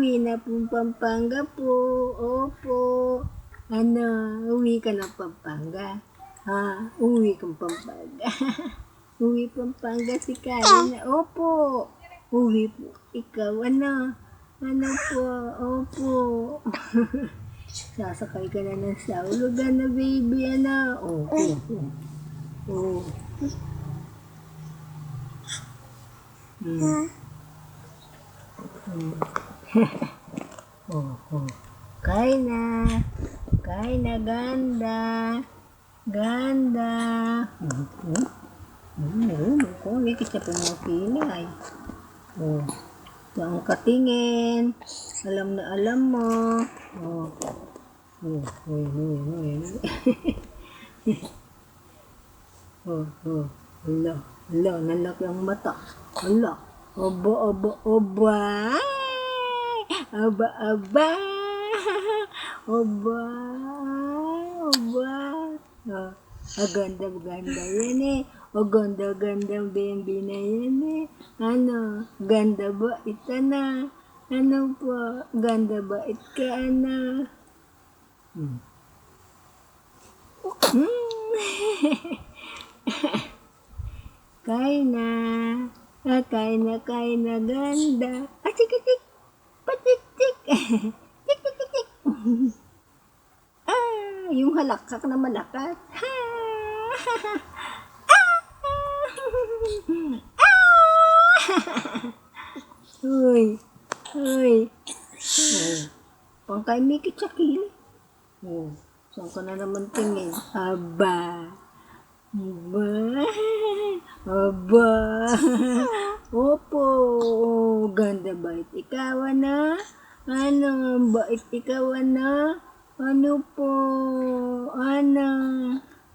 Uwi na po Pampanga po. Opo. Ano, uwi ka ng Pampanga? Ha? Uwi kang Pampanga. Uwi Pampanga si Karina. Opo. Uwi po. Ikaw, ano? Ano po? Opo. Sasakay ka na ng Saulo na baby, ano? Opo. Oh. Kain na ganda. Ganda. Kung ikit siya po mga kilay. Saan ka tingin? Alam na alam mo. Hala, nalaki ang mata. Hala, aba. Ganda yan eh. Ganda baby na yan eh. Ano, ganda ba ita na? Ano po, ganda ba ka na? Kain na ganda. Tik. Patik. Tik. Yung halakak na malakas. Uy. Pang kay Mickey Chakil. Saan ka na naman tingin? Aba. Opo. Ganda bait ikaw na? Ano, bait ikaw na? Ano po? Ano?